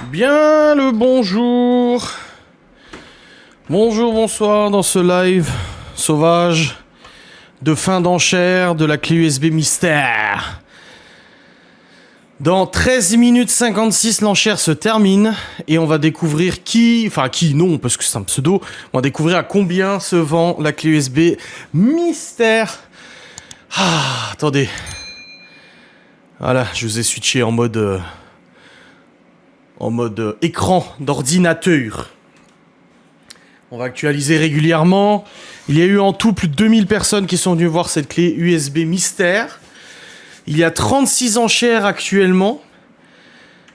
Bien le bonjour. Bonjour, bonsoir dans ce live sauvage de fin d'enchère de la clé USB mystère. Dans 13 minutes 56, l'enchère se termine et on va découvrir qui... Enfin, qui non, parce que c'est un pseudo. On va découvrir à combien se vend la clé USB mystère. Ah, attendez. Voilà, je vous ai switché en mode écran d'ordinateur. On va actualiser régulièrement. Il y a eu en tout plus de 2000 personnes qui sont venues voir cette clé USB mystère. Il y a 36 enchères actuellement.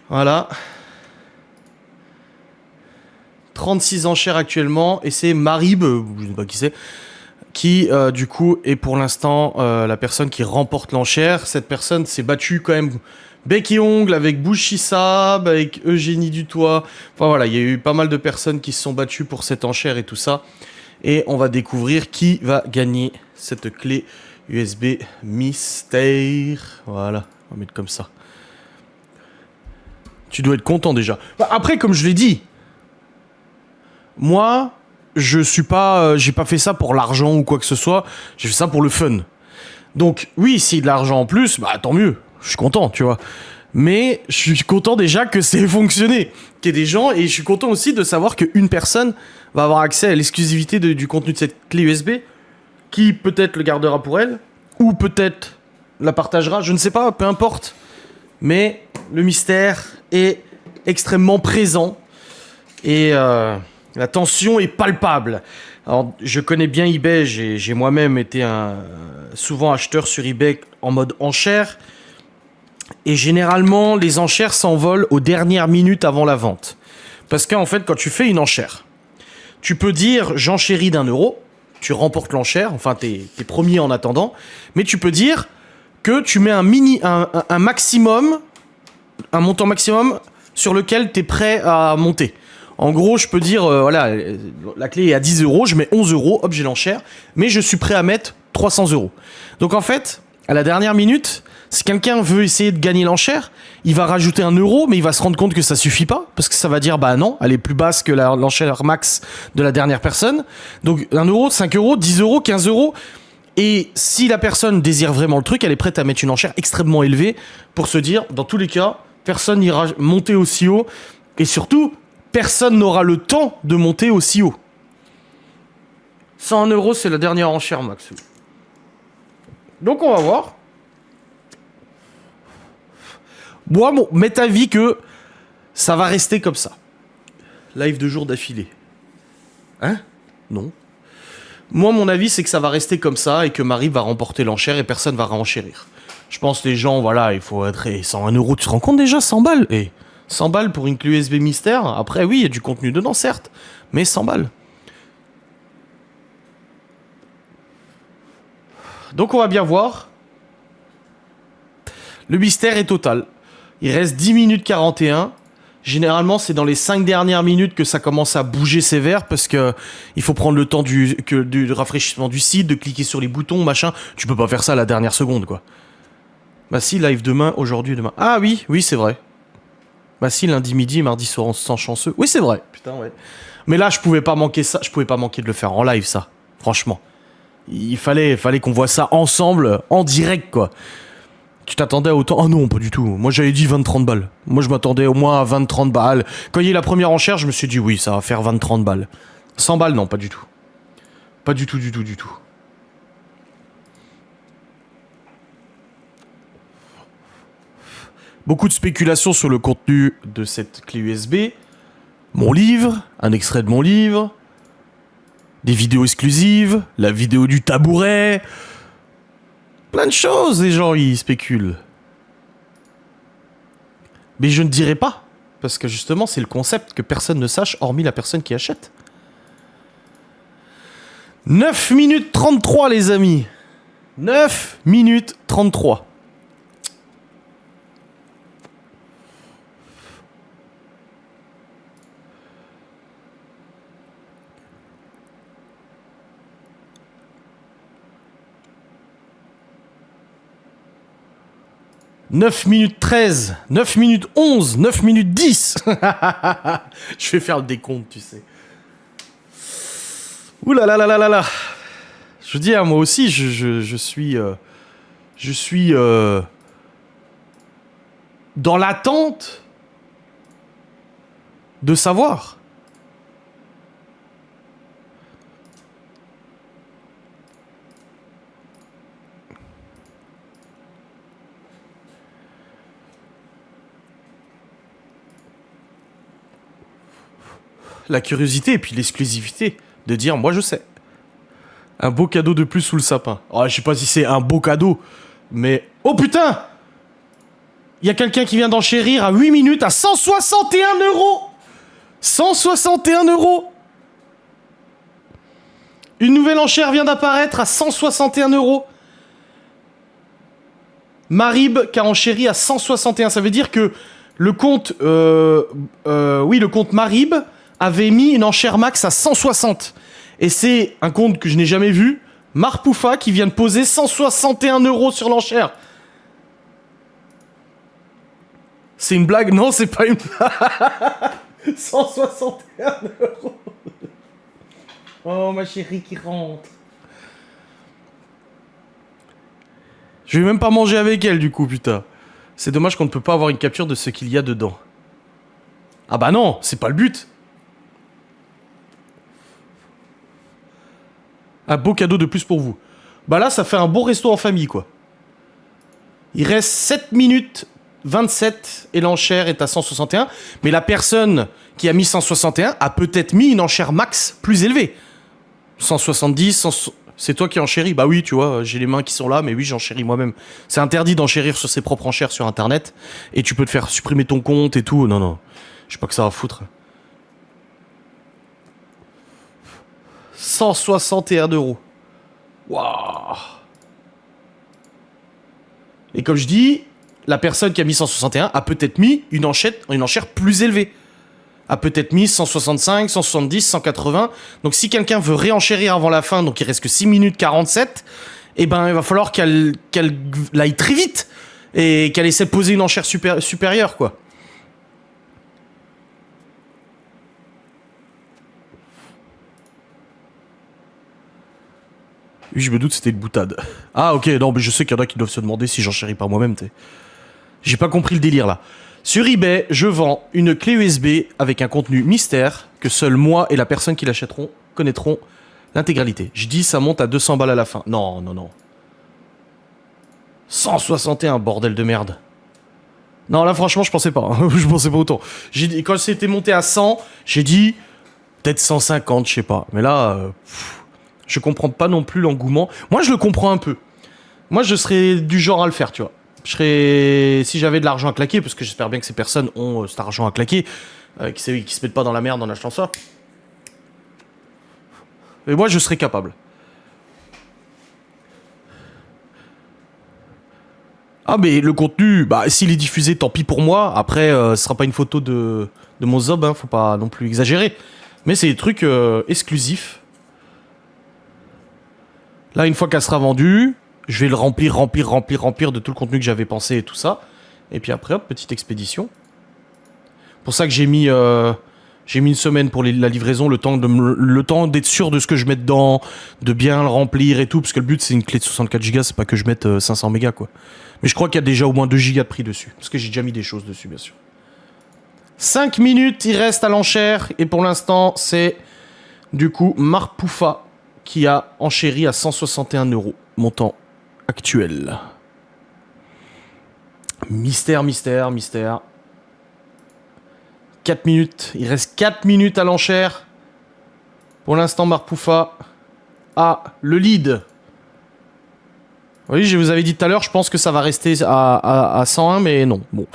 Voilà. 36 enchères actuellement. Et c'est Marib, je ne sais pas qui c'est, qui du coup est pour l'instant la personne qui remporte l'enchère. Cette personne s'est battue quand même bec et ongle avec Bouchissab, avec Eugénie Dutoit. Enfin voilà, il y a eu pas mal de personnes qui se sont battues pour cette enchère et tout ça. Et on va découvrir qui va gagner cette clé USB mystère. Voilà, on va mettre comme ça. Tu dois être content déjà. Bah, après, comme je l'ai dit, moi, je suis pas, j'ai pas fait ça pour l'argent ou quoi que ce soit. J'ai fait ça pour le fun. Donc oui, s'il y a de l'argent en plus, bah tant mieux. Je suis content, tu vois. Mais je suis content déjà que c'est fonctionné, qu'il y ait des gens, et je suis content aussi de savoir qu'une personne va avoir accès à l'exclusivité du contenu de cette clé USB, qui peut-être le gardera pour elle, ou peut-être la partagera, je ne sais pas, peu importe. Mais le mystère est extrêmement présent, et la tension est palpable. Alors, je connais bien eBay, j'ai moi-même été souvent acheteur sur eBay en mode enchère. Et généralement, les enchères s'envolent aux dernières minutes avant la vente. Parce qu'en fait, quand tu fais une enchère, tu peux dire j'enchéris d'1 €, tu remportes l'enchère, enfin t'es premier en attendant, mais tu peux dire que tu mets un maximum, un montant maximum sur lequel t'es prêt à monter. En gros, je peux dire, voilà, la clé est à 10 €, je mets 11 €, hop, j'ai l'enchère, mais je suis prêt à mettre 300 €. Donc en fait, à la dernière minute, si quelqu'un veut essayer de gagner l'enchère, il va rajouter 1 €, mais il va se rendre compte que ça suffit pas, parce que ça va dire, bah non, elle est plus basse que l'enchère max de la dernière personne. Donc 1 €, 5 €, 10 €, 15 €. Et si la personne désire vraiment le truc, elle est prête à mettre une enchère extrêmement élevée pour se dire, dans tous les cas, personne n'ira monter aussi haut. Et surtout, personne n'aura le temps de monter aussi haut. 101 €, c'est la dernière enchère max. Donc on va voir. Moi, bon, m'est avis que ça va rester comme ça. Live 2 jours d'affilée. Hein? Non. Moi, mon avis, c'est que ça va rester comme ça et que Marie va remporter l'enchère et personne va renchérir. Je pense que les gens, voilà, il faut être... 101 €, tu te rends compte déjà? 100 balles. 100 balles pour une clé USB mystère. Après, oui, il y a du contenu dedans, certes. Mais 100 balles. Donc, on va bien voir. Le mystère est total. Il reste 10 minutes 41. Généralement, c'est dans les 5 dernières minutes que ça commence à bouger sévère parce que il faut prendre le temps du rafraîchissement du site, de cliquer sur les boutons, machin. Tu peux pas faire ça à la dernière seconde, quoi. Bah si, live demain, aujourd'hui et demain. Ah oui, oui, c'est vrai. Bah si, lundi midi, mardi soir, sans chanceux. Oui, c'est vrai. Putain, ouais. Mais là, je pouvais pas manquer ça. Je pouvais pas manquer de le faire en live, ça. Franchement. Il fallait qu'on voit ça ensemble, en direct, quoi. Tu t'attendais à autant? Oh non, pas du tout. Moi, j'avais dit 20-30 balles. Moi, je m'attendais au moins à 20-30 balles. Quand il y a eu la première enchère, je me suis dit oui, ça va faire 20-30 balles. 100 balles, non, pas du tout. Pas du tout, du tout, du tout. Beaucoup de spéculations sur le contenu de cette clé USB. Mon livre, un extrait de mon livre, des vidéos exclusives, la vidéo du tabouret. Plein de choses, les gens, ils spéculent. Mais je ne dirai pas. Parce que justement, c'est le concept que personne ne sache, hormis la personne qui achète. 9 minutes 33, les amis. 9 minutes 33. 9 minutes 13, 9 minutes 11, 9 minutes 10. Je vais faire le décompte, tu sais. Ouh là là là là là là. Je dis, moi aussi, je suis dans l'attente de savoir. La curiosité et puis l'exclusivité de dire, moi je sais. Un beau cadeau de plus sous le sapin. Oh, je sais pas si c'est un beau cadeau, mais... Oh putain! Il y a quelqu'un qui vient d'enchérir à 8 minutes à 161 €. 161 €. Une nouvelle enchère vient d'apparaître à 161 €. Marib qui a enchéri à 161. Ça veut dire que le compte... oui, le compte Marib avait mis une enchère max à 160. Et c'est un compte que je n'ai jamais vu. Marpoufa qui vient de poser 161 € sur l'enchère. C'est une blague? Non, c'est pas une blague. 161 €. Oh, ma chérie qui rentre. Je vais même pas manger avec elle, du coup, putain. C'est dommage qu'on ne peut pas avoir une capture de ce qu'il y a dedans. Ah bah non, c'est pas le but. Un beau cadeau de plus pour vous. Bah là, ça fait un beau resto en famille, quoi. Il reste 7 minutes 27 et l'enchère est à 161. Mais la personne qui a mis 161 a peut-être mis une enchère max plus élevée. 170, 100... C'est toi qui enchéris? Bah oui, tu vois, j'ai les mains qui sont là, mais oui, j'enchéris moi-même. C'est interdit d'enchérir sur ses propres enchères sur Internet. Et tu peux te faire supprimer ton compte et tout. Non, non. Je sais pas que ça va foutre. 161 €. Waouh. Et comme je dis, la personne qui a mis 161 a peut-être mis une enchère plus élevée. A peut-être mis 165, 170, 180. Donc si quelqu'un veut réenchérir avant la fin, donc il reste que 6 minutes 47, eh ben il va falloir qu'elle aille très vite et qu'elle essaie de poser une enchère supérieure, quoi. Oui, je me doute, c'était une boutade. Ah, ok, non, mais je sais qu'il y en a qui doivent se demander si j'enchéris par moi-même, t'sais. J'ai pas compris le délire, là. Sur eBay, je vends une clé USB avec un contenu mystère que seul moi et la personne qui l'achèteront connaîtront l'intégralité. Je dis, ça monte à 200 balles à la fin. Non, non, non. 161, bordel de merde. Non, là, franchement, je pensais pas. Hein. Je pensais pas autant. Quand c'était monté à 100, j'ai dit, peut-être 150, je sais pas. Mais là... je comprends pas non plus l'engouement. Moi, je le comprends un peu. Moi, je serais du genre à le faire, tu vois. Je serais... Si j'avais de l'argent à claquer, parce que j'espère bien que ces personnes ont cet argent à claquer, qui se mettent pas dans la merde en achetant ça. Et moi, je serais capable. Ah, mais le contenu, bah, s'il est diffusé, tant pis pour moi. Après, ce sera pas une photo de mon zob, hein, faut pas non plus exagérer. Mais c'est des trucs exclusifs. Là, une fois qu'elle sera vendue, je vais le remplir de tout le contenu que j'avais pensé et tout ça. Et puis après, hop, petite expédition. Pour ça que j'ai mis une semaine pour la livraison, le temps d'être sûr de ce que je mets dedans, de bien le remplir et tout, parce que le but c'est une clé de 64 Go, c'est pas que je mette 500 mégas, quoi. Mais je crois qu'il y a déjà au moins 2 Go de prix dessus, parce que j'ai déjà mis des choses dessus, bien sûr. 5 minutes, il reste à l'enchère, et pour l'instant, c'est du coup Marpoufa qui a enchéri à 161 €, montant actuel. Mystère, mystère, mystère. 4 minutes, il reste 4 minutes à l'enchère. Pour l'instant, Marpoufa a le lead. Oui, je vous avais dit tout à l'heure, je pense que ça va rester à 101, mais non. Bon.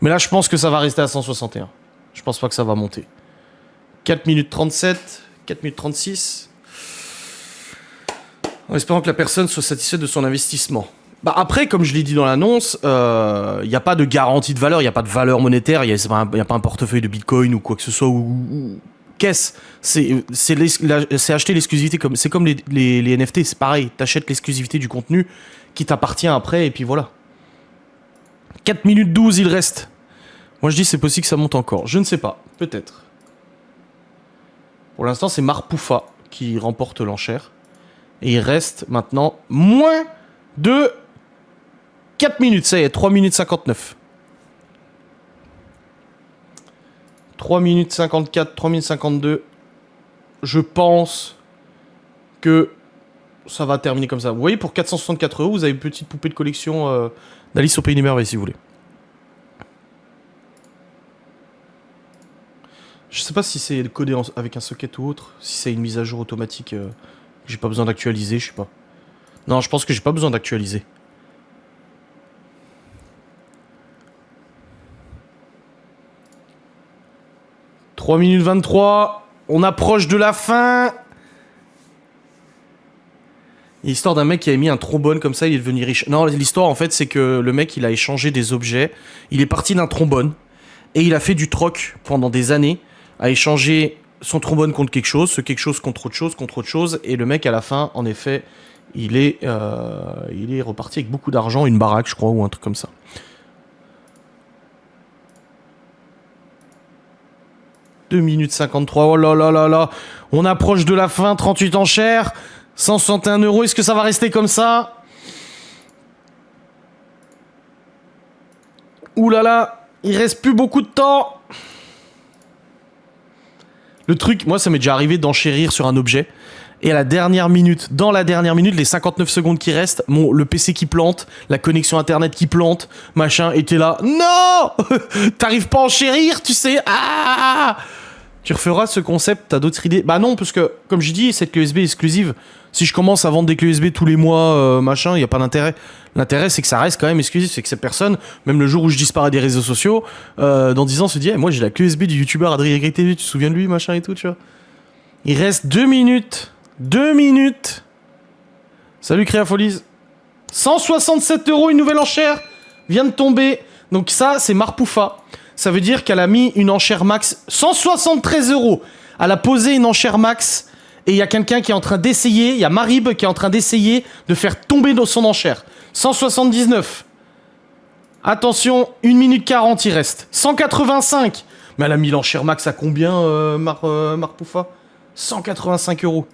Mais là, je pense que ça va rester à 161. Je pense pas que ça va monter. 4 minutes 37, 4 minutes 36. En espérant que la personne soit satisfaite de son investissement. Bah après, comme je l'ai dit dans l'annonce, il n'y a pas de garantie de valeur, il n'y a pas de valeur monétaire, il n'y a pas un portefeuille de Bitcoin ou quoi que ce soit, ou qu'est-ce? C'est acheter l'exclusivité, c'est comme les NFT, c'est pareil, t'achètes l'exclusivité du contenu qui t'appartient après, et puis voilà. 4 minutes 12, il reste. Moi, je dis c'est possible que ça monte encore. Je ne sais pas. Peut-être. Pour l'instant, c'est Marpoufa qui remporte l'enchère. Et il reste maintenant moins de 4 minutes. Ça y est, 3 minutes 59. 3 minutes 54, 3 minutes 52. Je pense que ça va terminer comme ça. Vous voyez, pour 464 €, vous avez une petite poupée de collection d'Alice au Pays des Merveilles, si vous voulez. Je sais pas si c'est codé avec un socket ou autre, si c'est une mise à jour automatique. J'ai pas besoin d'actualiser, je sais pas. Non, je pense que j'ai pas besoin d'actualiser. « 3 minutes 23. On approche de la fin. L'histoire d'un mec qui avait mis un trombone comme ça, il est devenu riche. Non, l'histoire en fait, c'est que le mec, il a échangé des objets. Il est parti d'un trombone. Et il a fait du troc pendant des années. A échangé son trombone contre quelque chose, ce quelque chose contre autre chose, contre autre chose. Et le mec, à la fin, en effet, il est reparti avec beaucoup d'argent, une baraque, je crois, ou un truc comme ça. « 2 minutes 53, oh là là là là. On approche de la fin, 38 enchères, 161 €. Est-ce que ça va rester comme ça? Ouh là là, il reste plus beaucoup de temps. Le truc, moi, ça m'est déjà arrivé d'enchérir sur un objet. Et à la dernière minute, dans la dernière minute, les 59 secondes qui restent, le PC qui plante, la connexion internet qui plante, machin, et t'es là. Non. T'arrives pas à enchérir, tu sais. Ah. Tu referas ce concept, t'as d'autres idées? Bah non, parce que, comme je dis, cette clé USB exclusive, si je commence à vendre des clés USB tous les mois, machin, y a pas d'intérêt. L'intérêt, c'est que ça reste quand même exclusif, c'est que cette personne, même le jour où je disparais des réseaux sociaux, dans 10 ans, se dit, hey, moi j'ai la clé USB du youtubeur Adrien TV, tu te souviens de lui, machin et tout, tu vois. Il reste 2 minutes. 2 minutes. Salut Créafolies. 167 €, une nouvelle enchère vient de tomber. Donc ça, c'est Marpoufa. Ça veut dire qu'elle a mis une enchère max 173 €. Elle a posé une enchère max et il y a quelqu'un qui est en train d'essayer, il y a Marib qui est en train d'essayer de faire tomber dans son enchère. 179. Attention, 1 minute 40 il reste. 185. Mais elle a mis l'enchère max à combien, Marpoufa? 185 €.